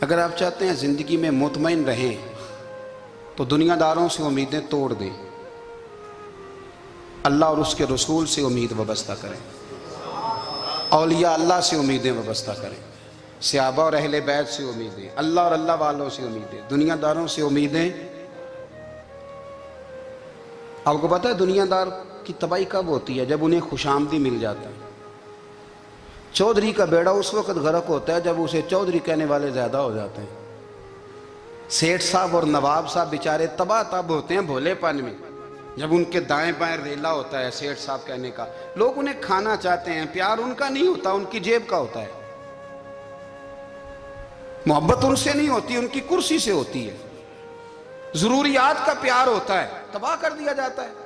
اگر آپ چاہتے ہیں زندگی میں مطمئن رہیں تو دنیا داروں سے امیدیں توڑ دیں، اللہ اور اس کے رسول سے امید وابستہ کریں، اولیاء اللہ سے امیدیں وابستہ کریں، صحابہ اور اہل بیت سے امیدیں، اللہ اور اللہ والوں سے امیدیں، دنیا داروں سے امیدیں۔ آپ کو پتہ ہے دنیا دار کی تباہی کب ہوتی ہے؟ جب انہیں خوش آمدی مل جاتا ہے۔ چودھری کا بیڑا اس وقت غرق ہوتا ہے جب اسے چودھری کہنے والے زیادہ ہو جاتے ہیں۔ سیٹھ صاحب اور نواب صاحب بیچارے تباہ تب ہوتے ہیں بھولے پن میں، جب ان کے دائیں بائیں ریلا ہوتا ہے سیٹھ صاحب کہنے کا، لوگ انہیں کھانا چاہتے ہیں، پیار ان کا نہیں ہوتا، ان کی جیب کا ہوتا ہے، محبت ان سے نہیں ہوتی، ان کی کرسی سے ہوتی ہے، ضروریات کا پیار ہوتا ہے، تباہ کر دیا جاتا ہے۔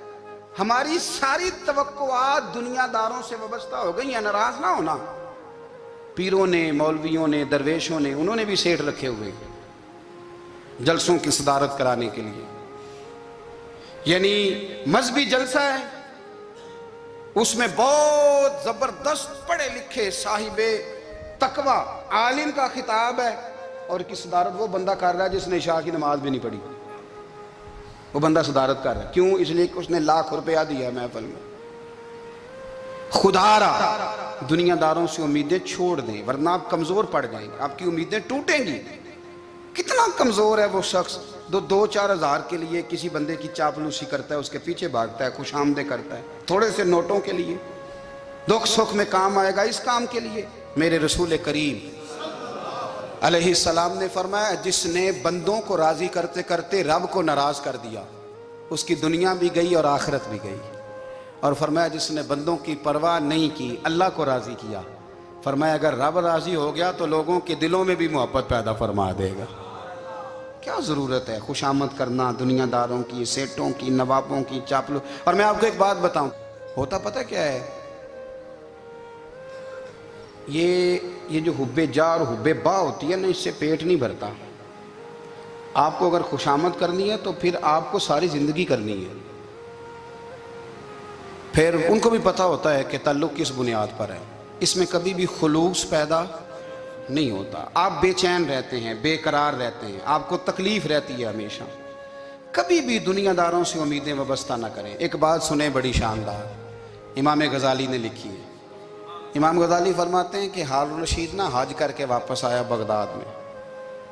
ہماری ساری توقعات دنیا داروں سے وابستہ ہو گئی ہیں، ناراض نہ ہونا۔ پیروں نے، مولویوں نے، درویشوں نے، انہوں نے بھی سیٹ رکھے ہوئے جلسوں کی صدارت کرانے کے لیے، یعنی مذہبی جلسہ ہے، اس میں بہت زبردست پڑھے لکھے صاحب تقوی عالم کا خطاب ہے، اور کی صدارت وہ بندہ کر رہا ہے جس نے عشاء کی نماز بھی نہیں پڑھی، وہ بندہ صدارت کر رہا ہے۔ کیوں؟ اس لیے کہ اس نے ₹1,00,000 دیا محفل میں۔ خدا را دنیا داروں سے امیدیں چھوڑ دیں، ورنہ آپ کمزور پڑ جائیں گے، آپ کی امیدیں ٹوٹیں گی۔ کتنا کمزور ہے وہ شخص جو 2-4 ہزار کے لیے کسی بندے کی چاپلوسی کرتا ہے، اس کے پیچھے بھاگتا ہے، خوش آمدیں کرتا ہے، تھوڑے سے نوٹوں کے لیے، دکھ سکھ میں کام آئے گا اس کام کے لیے۔ میرے رسول کریم علیہ السلام نے فرمایا، جس نے بندوں کو راضی کرتے کرتے رب کو ناراض کر دیا، اس کی دنیا بھی گئی اور آخرت بھی گئی۔ اور فرمایا جس نے بندوں کی پرواہ نہیں کی، اللہ کو راضی کیا، فرمایا اگر رب راضی ہو گیا تو لوگوں کے دلوں میں بھی محبت پیدا فرما دے گا۔ کیا ضرورت ہے خوش آمد کرنا دنیا داروں کی، سیٹوں کی، نوابوں کی، چاپلو۔ اور میں آپ کو ایک بات بتاؤں، ہوتا پتہ کیا ہے؟ یہ جو حب جا اور حب با ہوتی ہے نا، اس سے پیٹ نہیں بھرتا۔ آپ کو اگر خوش آمد کرنی ہے تو پھر آپ کو ساری زندگی کرنی ہے۔ پھر ان کو بھی پتہ ہوتا ہے کہ تعلق کس بنیاد پر ہے، اس میں کبھی بھی خلوص پیدا نہیں ہوتا۔ آپ بے چین رہتے ہیں، بے قرار رہتے ہیں، آپ کو تکلیف رہتی ہے ہمیشہ۔ کبھی بھی دنیا داروں سے امیدیں وابستہ نہ کریں۔ ایک بات سنیں بڑی شاندار، امام غزالی نے لکھی ہے۔ امام غزالی فرماتے ہیں کہ ہارون رشید نہ حج کر کے واپس آیا بغداد میں،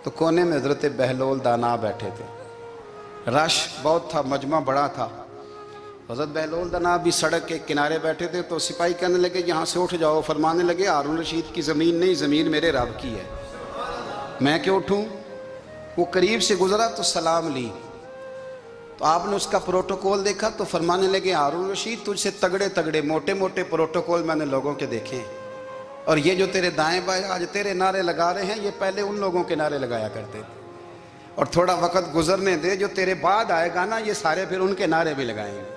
تو کونے میں حضرت بہلول دانا بیٹھے تھے، رش بہت تھا، مجمع بڑا تھا۔ حضرت بہلول دانا بھی سڑک کے کنارے بیٹھے تھے، تو سپاہی کہنے لگے یہاں سے اٹھ جاؤ، فرمانے لگے ہارون رشید کی زمین نہیں، زمین میرے رب کی ہے، میں کیوں اٹھوں؟ وہ قریب سے گزرا تو سلام لی، تو آپ نے اس کا پروٹوکول دیکھا تو فرمانے لگے ہارون رشید تجھ سے تگڑے تگڑے موٹے موٹے پروٹوکول میں نے لوگوں کے دیکھے ہیں، اور یہ جو تیرے دائیں بائیں آج تیرے نعرے لگا رہے ہیں، یہ پہلے ان لوگوں کے نعرے لگایا کرتے تھے، اور تھوڑا وقت گزرنے دے، جو تیرے بعد آئے گا نا، یہ سارے پھر ان کے نعرے بھی لگائیں گے۔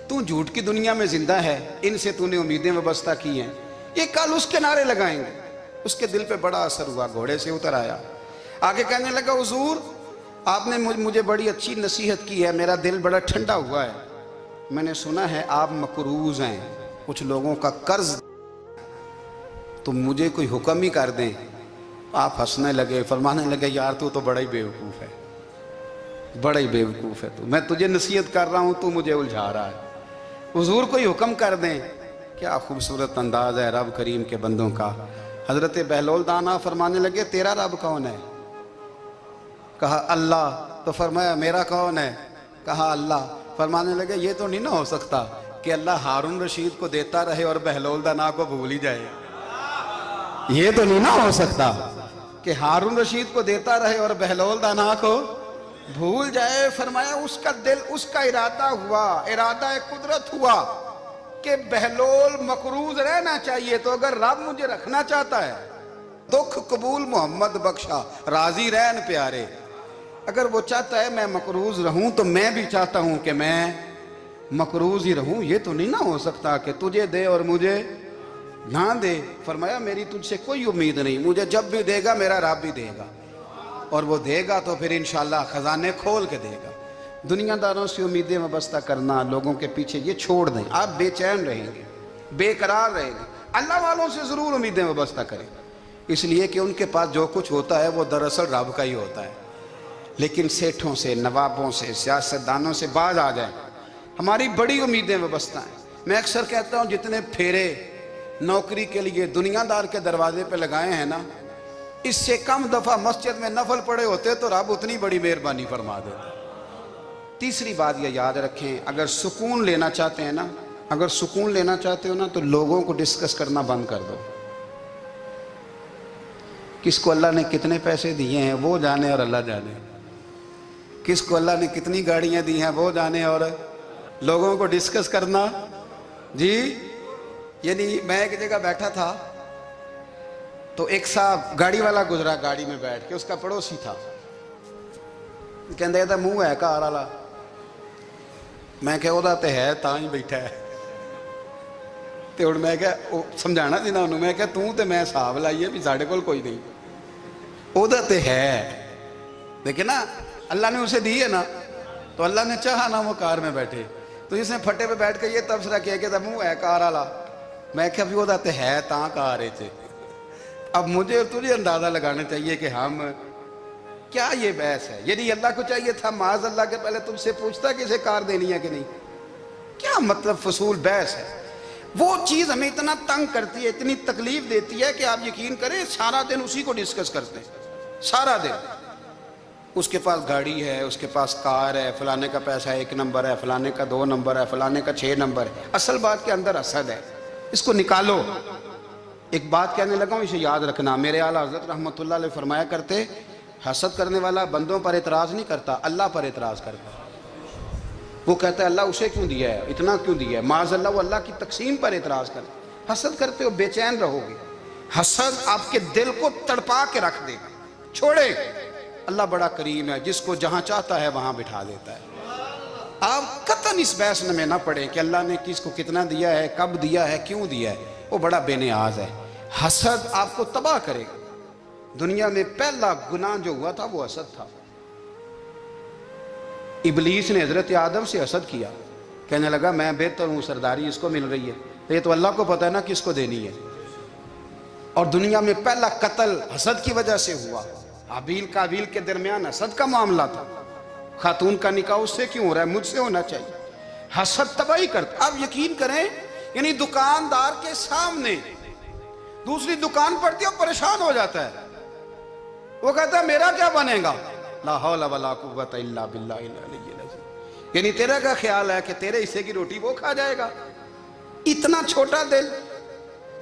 تو جھوٹ کی دنیا میں زندہ ہے، ان سے تو نے امیدیں وابستہ کی ہیں، یہ کل اس کے نعرے لگائیں گے۔ اس کے دل پہ بڑا اثر ہوا، گھوڑے سے اتر آیا، آگے کہنے لگا حضور آپ نے مجھے بڑی اچھی نصیحت کی ہے، میرا دل بڑا ٹھنڈا ہوا ہے، میں نے سنا ہے آپ مقروض ہیں، کچھ لوگوں کا قرض، تو مجھے کوئی حکم ہی کر دیں۔ آپ ہنسنے لگے، فرمانے لگے یار تو بڑا ہی بیوقوف ہے، بڑا ہی بیوقوف ہے تو، میں تجھے نصیحت کر رہا ہوں تو مجھے الجھا رہا ہے، حضور کوئی حکم کر دیں۔ کیا خوبصورت انداز ہے رب کریم کے بندوں کا۔ حضرت بہلول دانا فرمانے لگے تیرا رب کون ہے؟ کہا اللہ۔ تو فرمایا میرا کون ہے؟ کہا اللہ۔ فرمانے لگے یہ تو نہیں نہ ہو سکتا کہ اللہ ہارون رشید کو دیتا رہے اور بہلول دانا کو بھول ہی جائے، یہ تو نہیں نہ ہو سکتا کہ ہارون رشید کو دیتا رہے اور بہلول دانا کو بھول جائے۔ فرمایا اس کا دل، اس کا ارادہ ہوا، ارادہ قدرت ہوا کہ بہلول مقروض رہنا چاہیے، تو اگر رب مجھے رکھنا چاہتا ہے، دکھ قبول محمد بخشا راضی رہن پیارے، اگر وہ چاہتا ہے میں مقروض رہوں تو میں بھی چاہتا ہوں کہ میں مقروض ہی رہوں، یہ تو نہیں نہ ہو سکتا کہ تجھے دے اور مجھے نہ دے۔ فرمایا میری تجھ سے کوئی امید نہیں، مجھے جب بھی دے گا میرا رب بھی دے گا، اور وہ دے گا تو پھر انشاءاللہ خزانے کھول کے دے گا۔ دنیا داروں سے امیدیں وابستہ کرنا، لوگوں کے پیچھے، یہ چھوڑ دیں، آپ بے چین رہیں گے، بے قرار رہیں گے۔ اللہ والوں سے ضرور امیدیں وابستہ کریں، اس لیے کہ ان کے پاس جو کچھ ہوتا ہے وہ دراصل رب کا ہی ہوتا ہے، لیکن سیٹھوں سے، نوابوں سے، سیاستدانوں سے باز آ جائیں۔ ہماری بڑی امیدیں وابستہ ہیں۔ میں اکثر کہتا ہوں جتنے پھیرے نوکری کے لیے دنیا دار کے دروازے پہ لگائے ہیں نا، اس سے کم دفعہ مسجد میں نفل پڑے ہوتے تو رب اتنی بڑی مہربانی فرما دیتا۔ تیسری بات یہ یاد رکھیں، اگر سکون لینا چاہتے ہیں نا، اگر سکون لینا چاہتے ہو نا تو لوگوں کو ڈسکس کرنا بند کر دو۔ کس کو اللہ نے کتنے پیسے دیے ہیں وہ جانے اور اللہ جانے، کس کو اللہ نے کتنی گاڑیاں دی ہیں وہ جانے، اور لوگوں کو ڈسکس کرنا جی۔ یعنی میں ایک جگہ بیٹھا تھا تو ایک صاحب گاڑی والا گزرا، گاڑی میں بیٹھ کے، اس کا پڑوسی تھا، کہندے تھا منہ ہے کار والا، میں کہ وہ تے ہے تاں ہی بیٹھا ہے، تے ہن میں کہ سمجھانا سی نا انہوں، میں کہ توں تے میں حساب لائیے بھی ساڈے کول کوئی نہیں، وہ تے ہے، دیکھیں نا اللہ نے اسے دی ہے نا، تو اللہ نے چاہا نا وہ کار میں بیٹھے، تو جس نے پھٹے پہ بیٹھ کے یہ تبصرہ کیا کہ منہ ہے کار والا، میں کہ ابھی وہ تے ہے تاں کار ہے۔ اب مجھے تجھے اندازہ لگانا چاہیے کہ ہم کیا یہ بحث ہے، یعنی اللہ کو چاہیے تھا معاذ اللہ کے پہلے تم سے پوچھتا کہ اسے کار دینی ہے کہ نہیں، کیا مطلب فضول بحث ہے۔ وہ چیز ہمیں اتنا تنگ کرتی ہے، اتنی تکلیف دیتی ہے کہ آپ یقین کریں سارا دن اسی کو ڈسکس کرتے ہیں، سارا دن۔ اس کے پاس گاڑی ہے، اس کے پاس کار ہے، فلانے کا پیسہ 1 نمبر ہے، فلانے کا 2 نمبر ہے، فلانے کا 6 نمبر ہے، اصل بات کے اندر حسد ہے، اس کو نکالو۔ ایک بات کہنے لگا ہوں، اسے یاد رکھنا، میرے اعلیٰ حضرت رحمۃ اللہ علیہ فرمایا کرتے، حسد کرنے والا بندوں پر اعتراض نہیں کرتا، اللہ پر اعتراض کرتا۔ وہ کہتا ہے اللہ اسے کیوں دیا ہے، اتنا کیوں دیا ہے، معاذ اللہ وہ اللہ کی تقسیم پر اعتراض کرتا۔ حسد کرتے ہو بے چین رہو گے، حسد آپ کے دل کو تڑپا کے رکھ دے گا، چھوڑے۔ اللہ بڑا کریم ہے، جس کو جہاں چاہتا ہے وہاں بٹھا دیتا ہے۔ آپ قطعاً اس بحث میں نہ پڑیں کہ اللہ نے کس کو کتنا دیا ہے، کب دیا ہے، کیوں دیا ہے، وہ بڑا بے نیاز ہے۔ حسد آپ کو تباہ کرے گا۔ دنیا میں پہلا گناہ جو ہوا تھا وہ حسد تھا۔ ابلیس نے حضرت آدم سے حسد کیا، کہنے لگا میں بہتر ہوں، سرداری اس کو مل رہی ہے، یہ تو اللہ کو پتہ ہے نا کس کو دینی ہے۔ اور دنیا میں پہلا قتل حسد کی وجہ سے ہوا، حابیل قابیل کے درمیان حسد کا معاملہ تھا۔ خاتون کا نکاح اس سے کیوں ہو رہا ہے، مجھ سے ہونا چاہیے۔ حسد تباہی کرتا۔ اب یقین کریں، یعنی دکاندار کے سامنے دوسری دکان پڑتی ہے اور پریشان ہو جاتا ہے، وہ کہتا ہے میرا کیا بنے گا، لا حول ولا قوت الا باللہ العلی العظیم، یعنی تیرا کیا خیال ہے کہ تیرے حصے کی روٹی وہ کھا جائے گا، اتنا چھوٹا دل،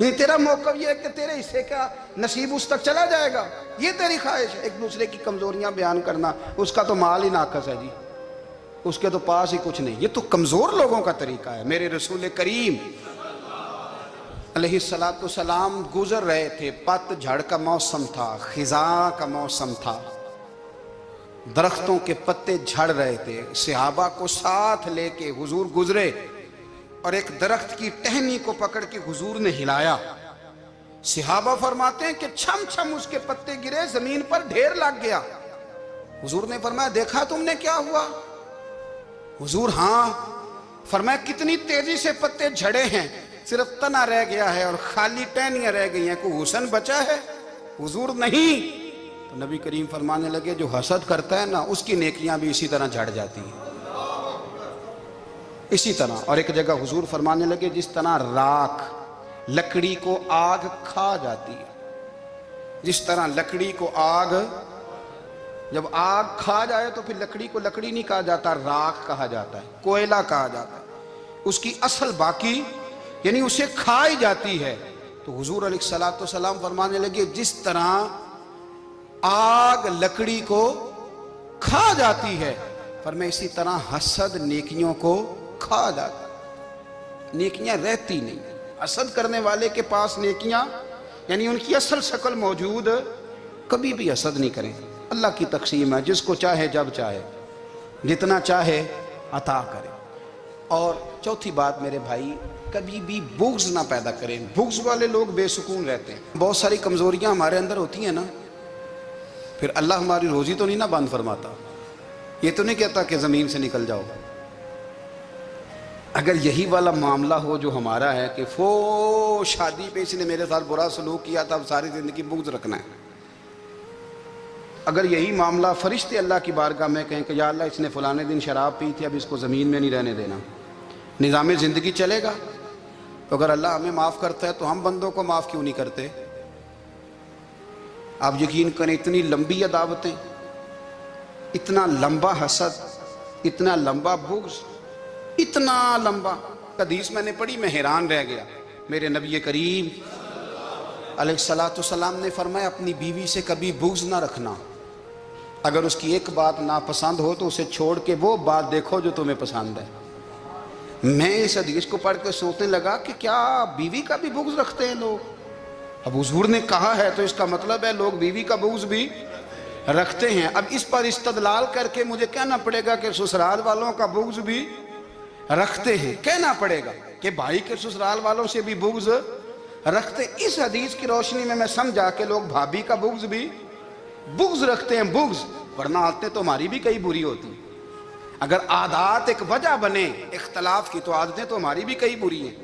یعنی تیرا موقف یہ ہے کہ تیرے حصے کا نصیب اس تک چلا جائے گا، یہ تیری خواہش ہے۔ ایک دوسرے کی کمزوریاں بیان کرنا، اس کا تو مال ہی ناقص ہے جی، اس کے تو پاس ہی کچھ نہیں، یہ تو کمزور لوگوں کا طریقہ ہے۔ میرے رسول کریم علیہ السلام گزر رہے تھے، پت جھڑ کا موسم تھا، خزاں کا موسم تھا، درختوں کے پتے جھڑ رہے تھے، صحابہ کو ساتھ لے کے حضور گزرے اور ایک درخت کی ٹہنی کو پکڑ کے حضور نے ہلایا۔ صحابہ فرماتے ہیں کہ چھم چھم اس کے پتے گرے، زمین پر ڈھیر لگ گیا۔ حضور نے فرمایا دیکھا تم نے کیا ہوا؟ حضور ہاں۔ فرمایا کتنی تیزی سے پتے جھڑے ہیں، صرف تنا رہ گیا ہے اور خالی ٹہنیاں رہ گئی ہیں، کوئی حسن بچا ہے؟ حضور نہیں۔ تو نبی کریم فرمانے لگے جو حسد کرتا ہے نا اس کی نیکیاں بھی اسی طرح جھڑ جاتی ہیں، اسی طرح۔ اور ایک جگہ حضور فرمانے لگے جس طرح راکھ لکڑی کو آگ کھا جاتی ہے، جس طرح لکڑی کو آگ، جب آگ کھا جائے تو پھر لکڑی کو لکڑی نہیں کہا جاتا، راکھ کہا جاتا ہے، کوئلہ کہا جاتا ہے، اس کی اصل باقی یعنی اسے کھائی جاتی ہے۔ تو حضور علیہ السلام فرمانے لگے جس طرح آگ لکڑی کو کھا جاتی ہے، فرمایا اسی طرح حسد نیکیوں کو کھا جاتا ہے، نیکیاں رہتی نہیں۔ حسد کرنے والے کے پاس نیکیاں یعنی ان کی اصل شکل موجود، کبھی بھی حسد نہیں کریں۔ اللہ کی تقسیم ہے، جس کو چاہے جب چاہے جتنا چاہے عطا کرے۔ اور چوتھی بات میرے بھائی، کبھی بھی بغض نہ پیدا کریں، بغض والے لوگ بے سکون رہتے ہیں۔ بہت ساری کمزوریاں ہمارے اندر ہوتی ہیں نا، پھر اللہ ہماری روزی تو نہیں نہ بند فرماتا، یہ تو نہیں کہتا کہ زمین سے نکل جاؤ۔ اگر یہی والا معاملہ ہو جو ہمارا ہے کہ شادی پہ اس نے میرے ساتھ برا سلوک کیا تھا، اب ساری زندگی بغض رکھنا ہے، اگر یہی معاملہ فرشتے اللہ کی بارگاہ میں کہیں کہ یا اللہ اس نے فلانے دن شراب پی تھی، اب اس کو زمین میں نہیں رہنے دینا، نظام زندگی چلے گا؟ تو اگر اللہ ہمیں معاف کرتا ہے تو ہم بندوں کو معاف کیوں نہیں کرتے؟ آپ یقین کریں، اتنی لمبی عداوتیں، اتنا لمبا حسد، اتنا لمبا بغض، اتنا لمبا حدیث میں نے پڑھی، میں حیران رہ گیا۔ میرے نبی کریم علیہ السلام نے فرمایا اپنی بیوی سے کبھی بغض نہ رکھنا، اگر اس کی ایک بات ناپسند ہو تو اسے چھوڑ کے وہ بات دیکھو جو تمہیں پسند ہے۔ میں اس حدیث کو پڑھ کے سوچنے لگا کہ کیا بیوی کا بھی بغض رکھتے ہیں لوگ؟ اب حضور نے کہا ہے تو اس کا مطلب ہے لوگ بیوی کا بغض بھی رکھتے ہیں۔ اب اس پر استدلال کر کے مجھے کہنا پڑے گا کہ سسرال والوں کا بغض بھی رکھتے ہیں، کہنا پڑے گا کہ بھائی کے سسرال والوں سے بھی بغض رکھتے ہیں۔ اس حدیث کی روشنی میں سمجھا کہ لوگ بھابھی کا بغض بھی رکھتے ہیں، بغض، ورنہ عادتیں تو ہماری بھی کئی بری ہوتی ہیں۔ اگر عادات ایک وجہ بنے اختلاف کی تو عادتیں تو ہماری بھی کئی بری ہیں،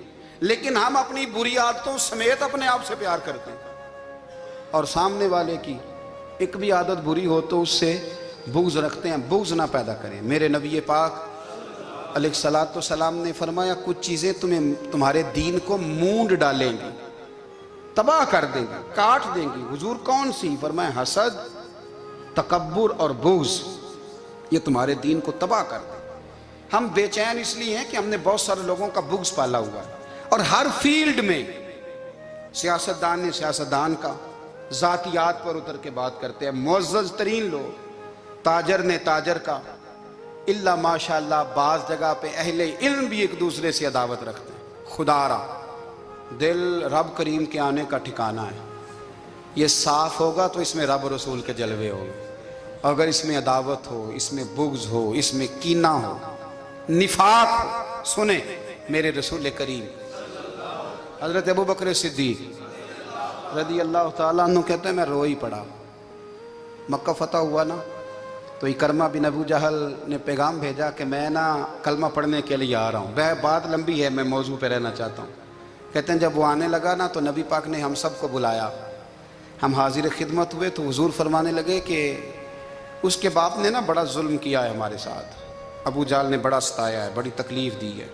لیکن ہم اپنی بری عادتوں سمیت اپنے آپ سے پیار کرتے ہیں، اور سامنے والے کی ایک بھی عادت بری ہو تو اس سے بغض رکھتے ہیں۔ بغض نہ پیدا کریں۔ میرے نبی پاک علیہ السلام نے فرمایا کچھ چیزیں تمہارے دین کو مونڈ ڈالیں گی، تباہ کر دیں گی، کاٹ دیں گی۔ حضور کون سی؟ فرمایا حسد، تکبر اور بغض، یہ تمہارے دین کو تباہ کر دیں۔ ہم بے چین اس لیے ہیں کہ ہم نے بہت سارے لوگوں کا بغض پالا ہوا ہے، اور ہر فیلڈ میں سیاستدان نے سیاستدان کا، ذاتیات پر اتر کے بات کرتے ہیں، معزز ترین لوگ، تاجر نے تاجر کا، اللہ ماشاءاللہ بعض جگہ پہ اہل علم بھی ایک دوسرے سے عداوت رکھتے ہیں۔ خدا را دل رب کریم کے آنے کا ٹھکانہ ہے، یہ صاف ہوگا تو اس میں رب رسول کے جلوے ہوگا، اگر اس میں عداوت ہو، اس میں بغض ہو، اس میں کینہ ہو، نفاق ہو۔ سنیں میرے رسول کریم حضرت ابوبکر صدیق رضی اللہ تعالیٰ عنہ کہتے ہیں میں رو ہی پڑا۔ مکہ فتح ہوا نا تو اکرمہ بن ابو جہل نے پیغام بھیجا کہ میں نا کلمہ پڑھنے کے لیے آ رہا ہوں۔ بات لمبی ہے، میں موضوع پہ رہنا چاہتا ہوں۔ کہتے ہیں جب وہ آنے لگا نا تو نبی پاک نے ہم سب کو بلایا، ہم حاضر خدمت ہوئے تو حضور فرمانے لگے کہ اس کے باپ نے نا بڑا ظلم کیا ہے ہمارے ساتھ، ابو جہل نے بڑا ستایا ہے، بڑی تکلیف دی ہے۔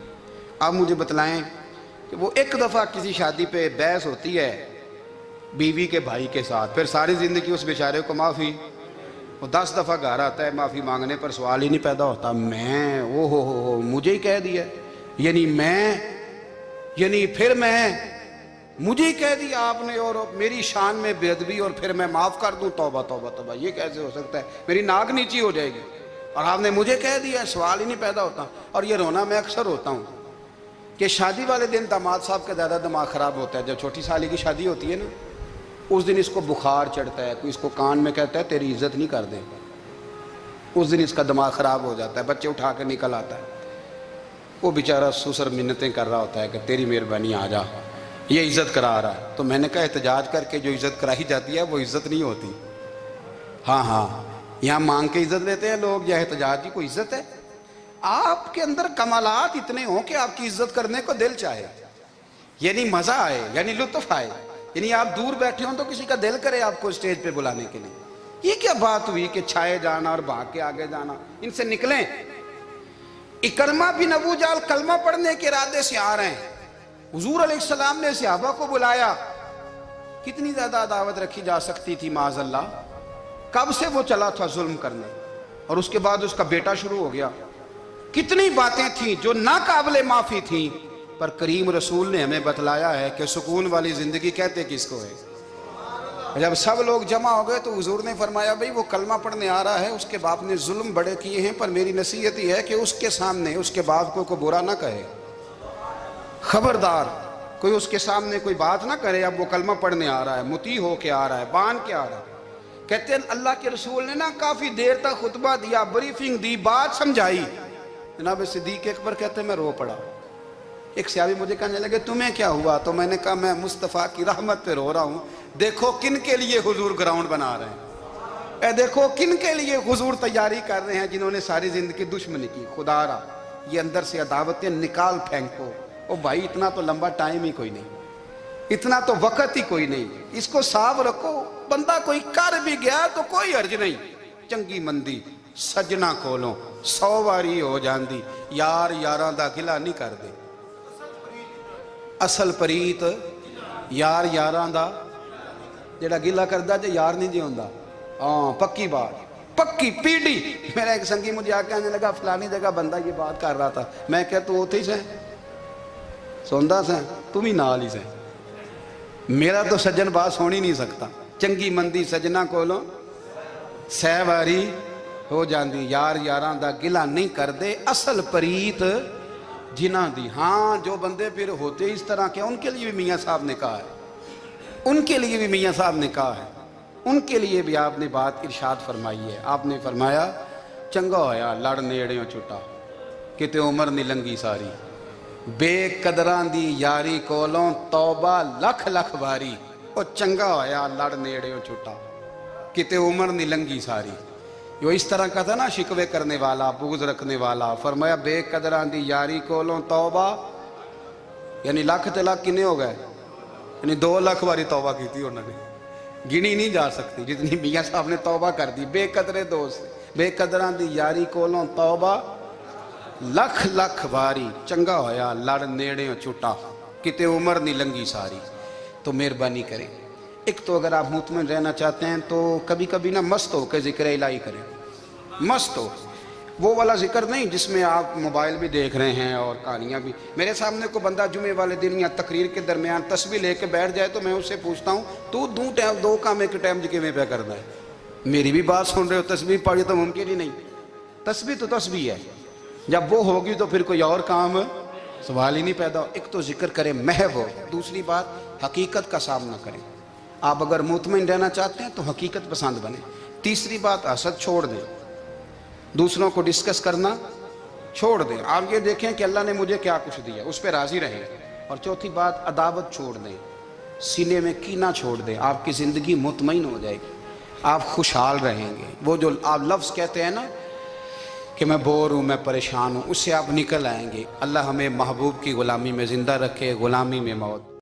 آپ مجھے بتلائیں کہ وہ ایک دفعہ کسی شادی پہ بحث ہوتی ہے بیوی کے بھائی کے ساتھ، پھر ساری زندگی اس بیچارے کو معافی، وہ 10 دفعہ گھر آتا ہے معافی مانگنے پر سوال ہی نہیں پیدا ہوتا، میں ہو مجھے ہی کہہ دیا، یعنی پھر میں مجھے ہی کہہ دیا آپ نے، اور میری شان میں بے ادبی، اور پھر میں معاف کر دوں؟ توبہ توبہ توبہ، یہ کیسے ہو سکتا ہے؟ میری ناک نیچی ہو جائے گی، اور آپ نے مجھے کہہ دیا، سوال ہی نہیں پیدا ہوتا۔ اور یہ رونا میں اکثر ہوتا ہوں کہ شادی والے دن داماد صاحب کا زیادہ دماغ خراب ہوتا ہے، جب چھوٹی سالی کی شادی ہوتی ہے نا اس دن اس کو بخار چڑھتا ہے، کوئی اس کو کان میں کہتا ہے تیری عزت نہیں کر دیں، اس دن اس کا دماغ خراب ہو جاتا ہے، بچے اٹھا کے نکل آتا ہے، وہ بیچارہ سسر منتیں کر رہا ہوتا ہے کہ تیری مہربانی آ جا، یہ عزت کرا رہا ہے۔ تو میں نے کہا احتجاج کر کے جو عزت کرائی جاتی ہے وہ عزت نہیں ہوتی۔ ہاں یہاں مانگ کے عزت لیتے ہیں لوگ، یا احتجاج کی کوئی عزت ہے؟ آپ کے اندر کمالات اتنے ہوں کہ آپ کی عزت کرنے کو دل چاہے، یعنی مزہ آئے، یعنی لطف آئے، یعنی آپ دور بیٹھے ہوں تو کسی کا دل کرے آپ کو اسٹیج پہ بلانے کے لیے۔ یہ کیا بات ہوئی کہ چھائے جانا اور بھاگ کے آگے جانا؟ ان سے نکلیں۔ اکرمہ بن ابو جہل کلمہ پڑھنے کے ارادے سے آ رہے ہیں، حضور علیہ السلام نے صحابہ کو بلایا، کتنی زیادہ عداوت رکھی جا سکتی تھی معاذ اللہ؟ کب سے وہ چلا تھا ظلم کرنے، اور اس کے بعد اس کا بیٹا شروع ہو گیا، کتنی باتیں تھیں جو ناقابل معافی تھیں، پر کریم رسول نے ہمیں بتلایا ہے کہ سکون والی زندگی کہتے کس کو ہے۔ جب سب لوگ جمع ہو گئے تو حضور نے فرمایا بھئی وہ کلمہ پڑھنے آ رہا ہے، اس کے باپ نے ظلم بڑے کیے ہیں، پر میری نصیحت یہ ہے کہ اس کے سامنے اس کے باپ کو کوئی برا نہ کہے، خبردار کوئی اس کے سامنے کوئی بات نہ کرے۔ اب وہ کلمہ پڑھنے آ رہا ہے، مطیع ہو کے آ رہا ہے، بان کے آ رہا ہے۔ کہتے ہیں اللہ کے رسول نے نا کافی دیر تک خطبہ دیا، بریفنگ دی، بات سمجھائی۔ جناب صدیق اکبر کہتے ہیں میں رو پڑا۔ ایک صحابی مجھے کہنے لگے تمہیں کیا ہوا؟ تو میں نے کہا میں مصطفیٰ کی رحمت پہ رو رہا ہوں، دیکھو کن کے لیے حضور گراؤنڈ بنا رہے ہیں، اے دیکھو کن کے لیے حضور تیاری کر رہے ہیں، جنہوں نے ساری زندگی دشمنی کی۔ خدا را یہ اندر سے عداوتیں نکال پھینکو. او بھائی اتنا تو لمبا ٹائم ہی کوئی نہیں, اتنا تو وقت ہی کوئی نہیں, اس کو صاف رکھو. بندہ کوئی کر بھی گیا تو کوئی حرج نہیں. چنگی مندی سجنا کولوں 100 واری ہو جاندی, یار یاراں دا گلہ نہیں کر دے. اصل پریت یار یاراں دا جڑا گلہ کردا جے یار نہیں جے ہوندا. ہاں پکی بات, پکی پیڑی. میرا ایک سنگی مجھے آ کے آنے لگا فلانی جگہ بندہ یہ بات کر رہا تھا. میں کہ تو ہوتے ہی سے سوندا سے, تم ہی نال ہی سے. میرا تو سجن باس ہونی نہیں سکتا. چنگی مندی سجنا کولوں 100 واری ہو جاندی, یار یاراں دا گلہ نہیں کر دے. اصل پریت جنہ دی. ہاں جو بندے پھر ہوتے اس طرح کے, ان کے لیے بھی میاں صاحب نے کہا ہے, ان کے لیے بھی میاں صاحب نے کہا ہے, ان کے لیے بھی آپ نے بات ارشاد فرمائی ہے. آپ نے فرمایا چنگا ہویا لڑ نیڑیوں چھٹا, کتے عمر نہیں لنگی ساری. بے قدران دی یاری کولوں توبہ لکھ لکھ باری. او چنگا ہویا لڑ نیڑیوں چھٹا, کتے عمر نہیں لنگی ساری. جو اس طرح کا تھا نا شکوے کرنے والا, بغض رکھنے والا. فرمایا بے قدران دی یاری کولوں توبہ, یعنی لاکھ تے لاکھ کنے ہو گئے, یعنی 2 لاکھ باری توبہ کی تھی انہوں نے, گنی نہیں جا سکتی جتنی میاں صاحب نے توبہ کر دی. بے قدرے دوست, بے قدران دی یاری کولوں توبہ لکھ لکھ باری. چنگا ہویا لڑ نیڑیوں چھٹا, کتے عمر نہیں لنگی ساری. تو مہربانی کریں, ایک تو اگر آپ مطمئن رہنا چاہتے ہیں تو کبھی کبھی نا مست ہو کے ذکر الہی کریں. مست ہو, وہ والا ذکر نہیں جس میں آپ موبائل بھی دیکھ رہے ہیں اور کہانیاں بھی. میرے سامنے کو بندہ جمعے والے دن یا تقریر کے درمیان تسبیح لے کے بیٹھ جائے تو میں اس سے پوچھتا ہوں تو دو کام ایک ٹائم جی میں پہ کرنا ہے. میری بھی بات سن رہے ہو, تسبیح پڑھی تو ممکن ہی نہیں. تسبیح تو تسبیح ہے, جب وہ ہوگی تو پھر کوئی اور کام سوال ہی نہیں پیدا ہو. ایک تو ذکر کریں محو ہو, دوسری بات حقیقت کا سامنا کریں. آپ اگر مطمئن رہنا چاہتے ہیں تو حقیقت پسند بنیں. تیسری بات حسد چھوڑ دیں, دوسروں کو ڈسکس کرنا چھوڑ دیں. آپ یہ دیکھیں کہ اللہ نے مجھے کیا کچھ دیا, اس پہ راضی رہیں. اور چوتھی بات عداوت چھوڑ دیں, سینے میں کینہ چھوڑ دیں. آپ کی زندگی مطمئن ہو جائے گی, آپ خوشحال رہیں گے. وہ جو آپ لفظ کہتے ہیں نا کہ میں بور ہوں, میں پریشان ہوں, اس سے آپ نکل آئیں گے. اللہ ہمیں محبوب کی غلامی میں زندہ رکھے, غلامی میں موت.